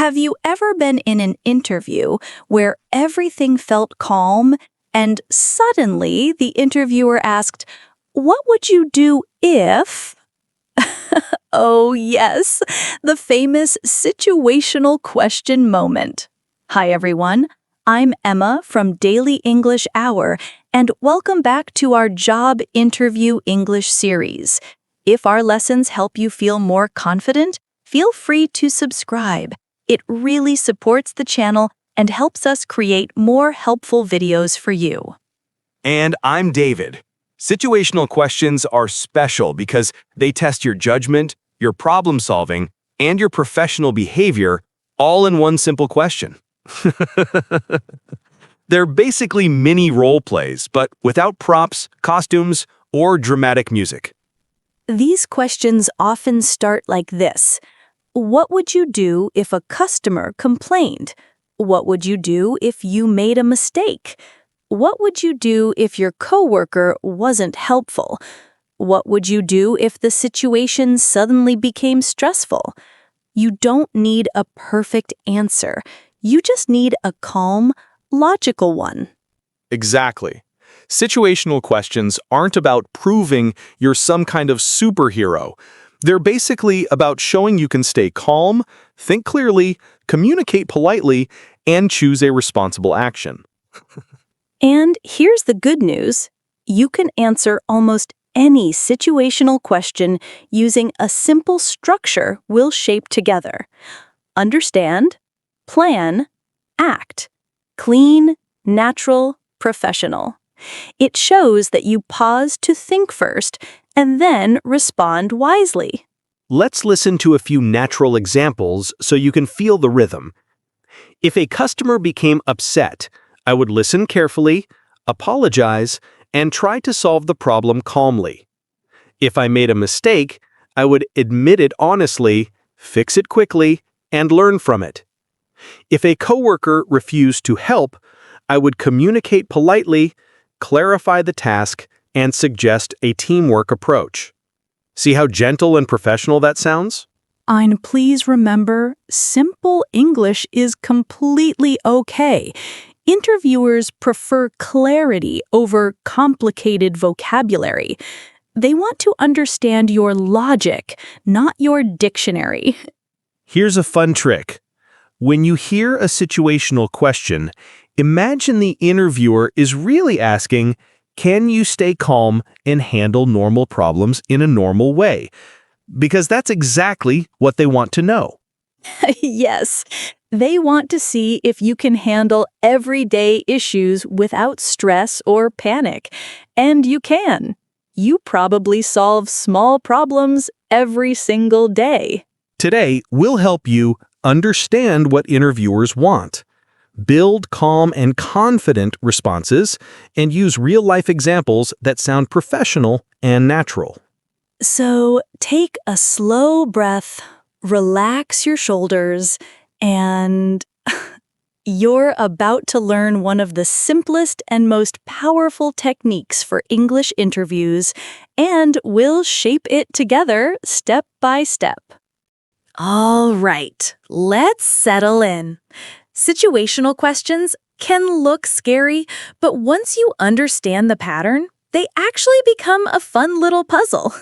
Have you ever been in an interview where everything felt calm and suddenly the interviewer asked, "What would you do if?" Oh, yes, the famous situational question moment. Hi, everyone. I'm Emma from Daily English Hour, and welcome back to our Job Interview English series. If our lessons help you feel more confident, feel free to subscribe. It really supports the channel and helps us create more helpful videos for you. And I'm David. Situational questions are special because they test your judgment, your problem solving, and your professional behavior all in one simple question. They're basically mini role plays, but without props, costumes, or dramatic music. These questions often start like this. What would you do if a customer complained? What would you do if you made a mistake? What would you do if your coworker wasn't helpful? What would you do if the situation suddenly became stressful? You don't need a perfect answer. You just need a calm, logical one. Exactly. Situational questions aren't about proving you're some kind of superhero. They're basically about showing you can stay calm, think clearly, communicate politely, and choose a responsible action. And here's the good news. You can answer almost any situational question using a simple structure we'll shape together. Understand, plan, act. Clean, natural, professional. It shows that you pause to think first and then respond wisely. Let's listen to a few natural examples so you can feel the rhythm. If a customer became upset, I would listen carefully, apologize, and try to solve the problem calmly. If I made a mistake, I would admit it honestly, fix it quickly, and learn from it. If a coworker refused to help, I would communicate politely, clarify the task, and suggest a teamwork approach. See how gentle and professional that sounds? And please remember, simple English is completely okay. Interviewers prefer clarity over complicated vocabulary. They want to understand your logic, not your dictionary. Here's a fun trick. When you hear a situational question, imagine the interviewer is really asking, can you stay calm and handle normal problems in a normal way? Because that's exactly what they want to know. Yes, they want to see if you can handle everyday issues without stress or panic. And you can. You probably solve small problems every single day. Today, we'll help you understand what interviewers want, build calm and confident responses, and use real-life examples that sound professional and natural. So take a slow breath, relax your shoulders, and you're about to learn one of the simplest and most powerful techniques for English interviews, and we'll shape it together step by step. All right, let's settle in. Situational questions can look scary, but once you understand the pattern, they actually become a fun little puzzle.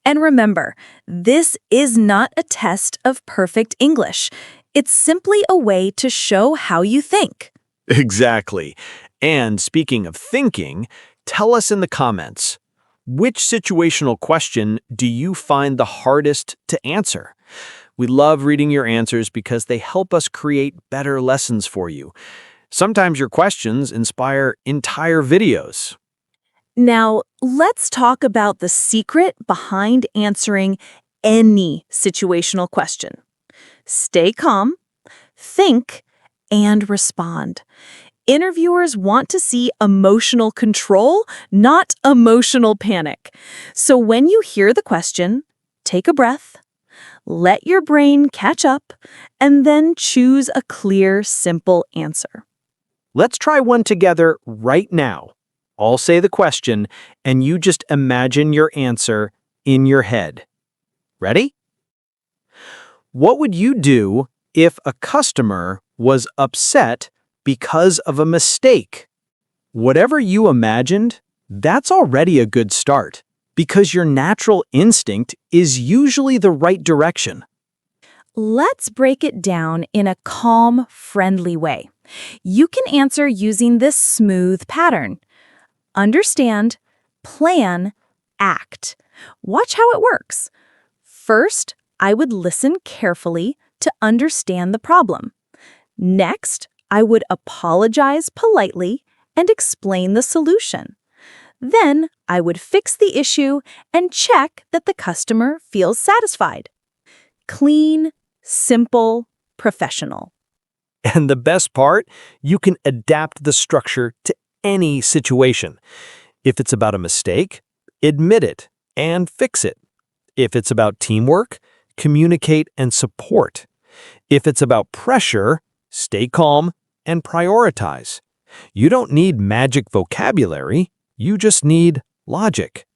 And remember, this is not a test of perfect English. It's simply a way to show how you think. Exactly. And speaking of thinking, tell us in the comments, which situational question do you find the hardest to answer? We love reading your answers because they help us create better lessons for you. Sometimes your questions inspire entire videos. Now, let's talk about the secret behind answering any situational question. Stay calm, think, and respond. Interviewers want to see emotional control, not emotional panic. So when you hear the question, take a breath, let your brain catch up, and then choose a clear, simple answer. Let's try one together right now. I'll say the question, and you just imagine your answer in your head. Ready? What would you do if a customer was upset because of a mistake. Whatever you imagined, that's already a good start, because your natural instinct is usually the right direction. Let's break it down in a calm, friendly way. You can answer using this smooth pattern. Understand, plan, act. Watch how it works. First, I would listen carefully to understand the problem. Next, I would apologize politely and explain the solution. Then, I would fix the issue and check that the customer feels satisfied. Clean, simple, professional. And the best part, you can adapt the structure to any situation. If it's about a mistake, admit it and fix it. If it's about teamwork, communicate and support. If it's about pressure, stay calm and prioritize. You don't need magic vocabulary, you just need logic.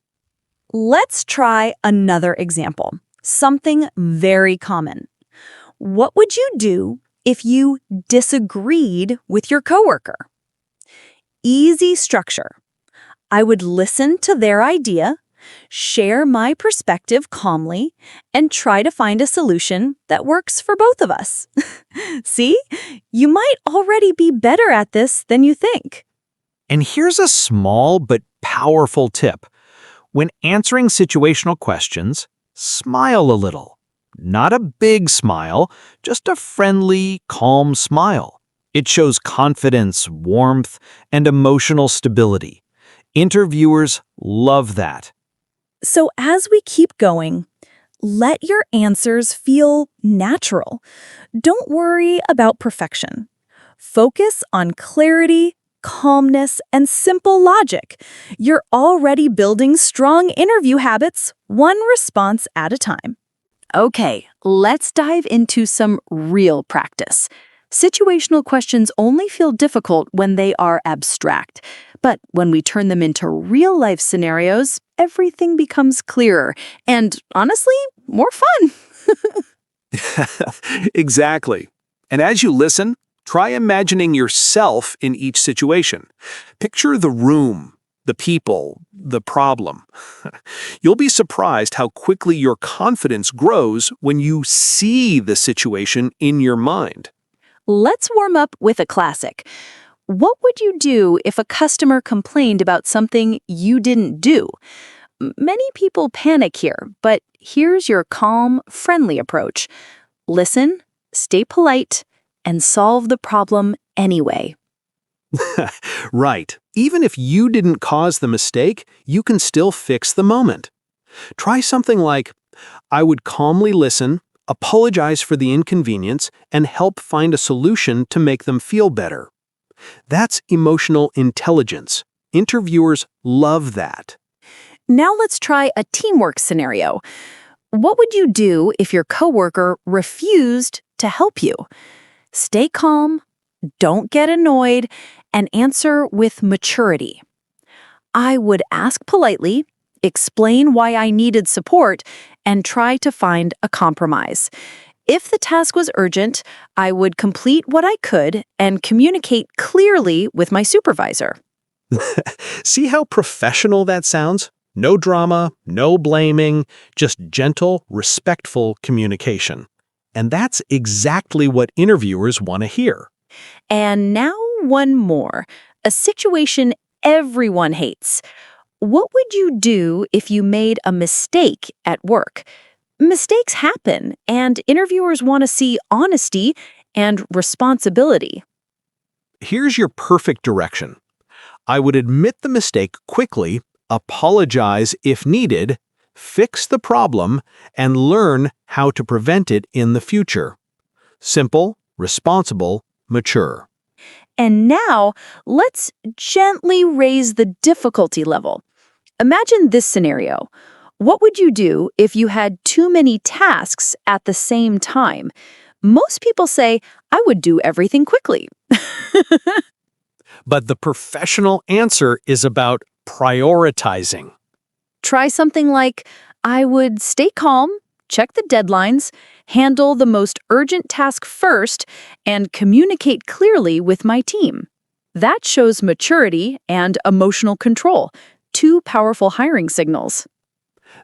Let's try another example. Something very common. What would you do if you disagreed with your coworker? Easy structure. I would listen to their idea, share my perspective calmly, and try to find a solution that works for both of us. See? You might already be better at this than you think. And here's a small but powerful tip. When answering situational questions, smile a little. Not a big smile, just a friendly, calm smile. It shows confidence, warmth, and emotional stability. Interviewers love that. So as we keep going, let your answers feel natural. Don't worry about perfection. Focus on clarity, calmness, and simple logic. You're already building strong interview habits, one response at a time. Okay, let's dive into some real practice. Situational questions only feel difficult when they are abstract, but when we turn them into real-life scenarios, everything becomes clearer and, honestly, more fun. Exactly. And as you listen, try imagining yourself in each situation. Picture the room, the people, the problem. You'll be surprised how quickly your confidence grows when you see the situation in your mind. Let's warm up with a classic. What would you do if a customer complained about something you didn't do? Many people panic here, but here's your calm, friendly approach. Listen, stay polite, and solve the problem anyway. Right. Even if you didn't cause the mistake, you can still fix the moment. Try something like, I would calmly listen, apologize for the inconvenience, and help find a solution to make them feel better. That's emotional intelligence. Interviewers love that. Now let's try a teamwork scenario. What would you do if your coworker refused to help you? Stay calm, don't get annoyed, and answer with maturity. I would ask politely, explain why I needed support, and try to find a compromise. If the task was urgent, I would complete what I could and communicate clearly with my supervisor. See how professional that sounds? No drama, no blaming, just gentle, respectful communication. And that's exactly what interviewers want to hear. And now one more, a situation everyone hates. What would you do if you made a mistake at work? Mistakes happen, and interviewers want to see honesty and responsibility. Here's your perfect direction. I would admit the mistake quickly, apologize if needed, fix the problem, and learn how to prevent it in the future. Simple, responsible, mature. And now, let's gently raise the difficulty level. Imagine this scenario. What would you do if you had too many tasks at the same time? Most people say, I would do everything quickly. But the professional answer is about prioritizing. Try something like, I would stay calm, check the deadlines, handle the most urgent task first, and communicate clearly with my team. That shows maturity and emotional control, two powerful hiring signals.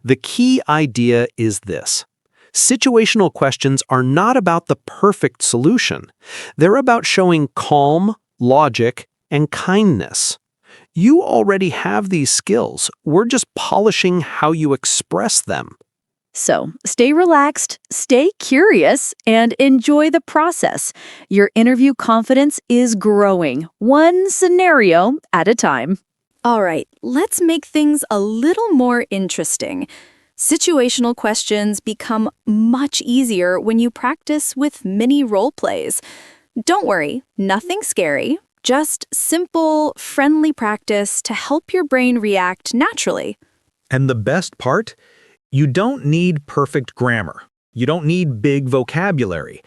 The key idea is this. Situational questions are not about the perfect solution. They're about showing calm, logic, and kindness. You already have these skills. We're just polishing how you express them. So, stay relaxed, stay curious, and enjoy the process. Your interview confidence is growing, one scenario at a time. All right, let's make things a little more interesting. Situational questions become much easier when you practice with mini role plays. Don't worry, nothing scary, just simple, friendly practice to help your brain react naturally. And the best part? You don't need perfect grammar. You don't need big vocabulary.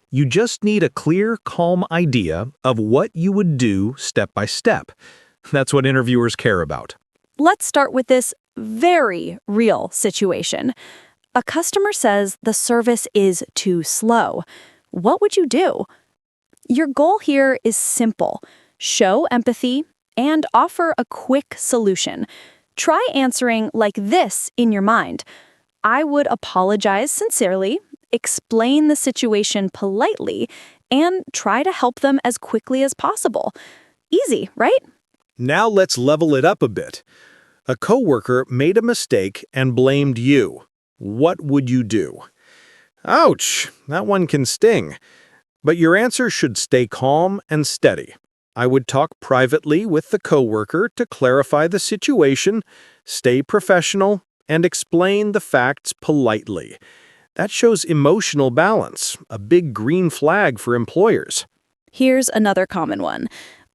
You just need a clear, calm idea of what you would do step by step. That's what interviewers care about. Let's start with this very real situation. A customer says the service is too slow. What would you do? Your goal here is simple. Show empathy and offer a quick solution. Try answering like this in your mind. I would apologize sincerely, explain the situation politely, and try to help them as quickly as possible. Easy, right? Now let's level it up a bit. A coworker made a mistake and blamed you. What would you do? Ouch, that one can sting. But your answer should stay calm and steady. I would talk privately with the coworker to clarify the situation, stay professional, and explain the facts politely. That shows emotional balance, a big green flag for employers. Here's another common one.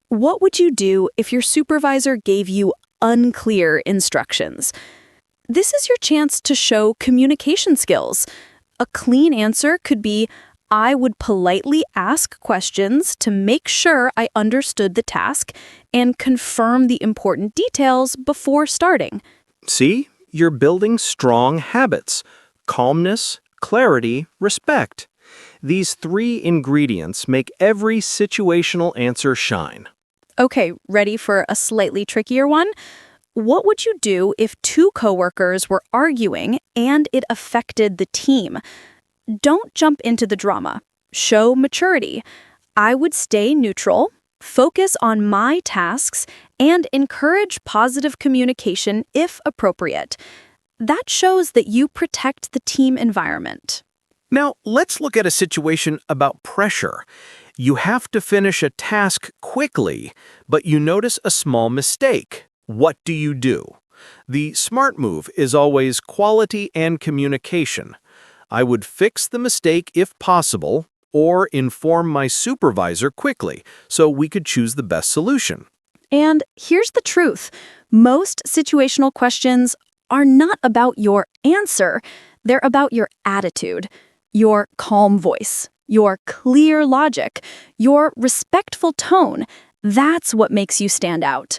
What would you do if your supervisor gave you unclear instructions? This is your chance to show communication skills. A clean answer could be, I would politely ask questions to make sure I understood the task and confirm the important details before starting. See, you're building strong habits: calmness, clarity, respect. These three ingredients make every situational answer shine. Okay, ready for a slightly trickier one? What would you do if two coworkers were arguing and it affected the team? Don't jump into the drama. Show maturity. I would stay neutral, focus on my tasks, and encourage positive communication if appropriate. That shows that you protect the team environment. Now, let's look at a situation about pressure. You have to finish a task quickly, but you notice a small mistake. What do you do? The smart move is always quality and communication. I would fix the mistake if possible, or inform my supervisor quickly so we could choose the best solution. And here's the truth. Most situational questions are not about your answer. They're about your attitude, your calm voice, your clear logic, your respectful tone. That's what makes you stand out.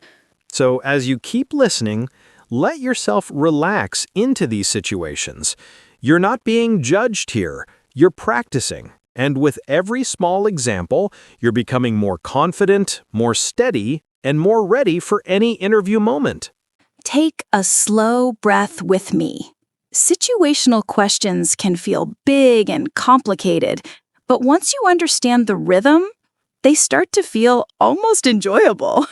So as you keep listening, let yourself relax into these situations. You're not being judged here. You're practicing. And with every small example, you're becoming more confident, more steady, and more ready for any interview moment. Take a slow breath with me. Situational questions can feel big and complicated, but once you understand the rhythm, they start to feel almost enjoyable.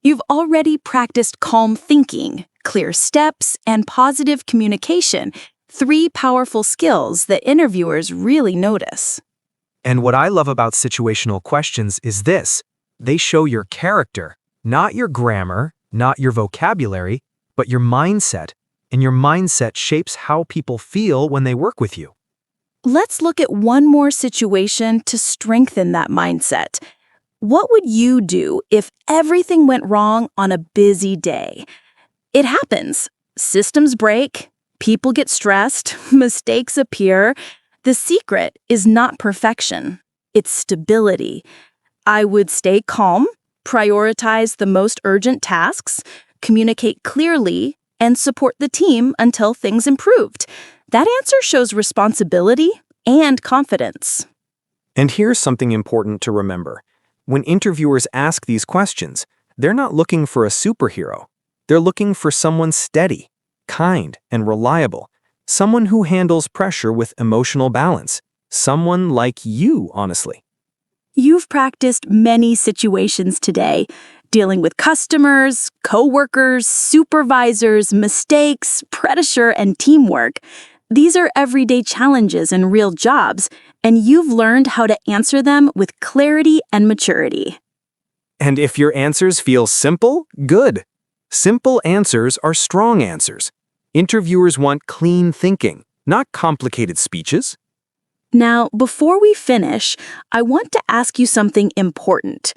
You've already practiced calm thinking, clear steps, and positive communication, three powerful skills that interviewers really notice. And what I love about situational questions is this. They show your character, not your grammar, not your vocabulary, but your mindset. And your mindset shapes how people feel when they work with you. Let's look at one more situation to strengthen that mindset. What would you do if everything went wrong on a busy day? It happens. Systems break, people get stressed, mistakes appear. The secret is not perfection, it's stability. I would stay calm, prioritize the most urgent tasks, communicate clearly, and support the team until things improved. That answer shows responsibility and confidence. And here's something important to remember. When interviewers ask these questions, they're not looking for a superhero. They're looking for someone steady, kind, and reliable. Someone who handles pressure with emotional balance. Someone like you, honestly. You've practiced many situations today, dealing with customers, coworkers, supervisors, mistakes, pressure, and teamwork. These are everyday challenges in real jobs, and you've learned how to answer them with clarity and maturity. And if your answers feel simple, good. Simple answers are strong answers. Interviewers want clean thinking, not complicated speeches. Now, before we finish, I want to ask you something important.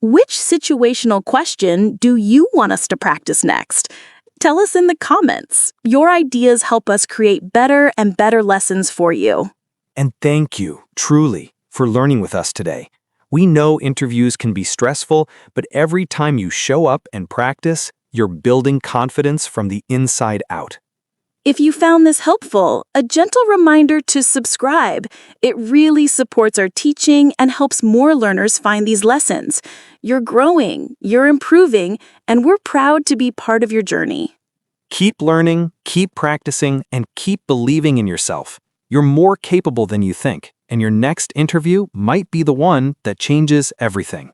Which situational question do you want us to practice next? Tell us in the comments. Your ideas help us create better and better lessons for you. And thank you, truly, for learning with us today. We know interviews can be stressful, but every time you show up and practice, you're building confidence from the inside out. If you found this helpful, a gentle reminder to subscribe. It really supports our teaching and helps more learners find these lessons. You're growing, you're improving, and we're proud to be part of your journey. Keep learning, keep practicing, and keep believing in yourself. You're more capable than you think, and your next interview might be the one that changes everything.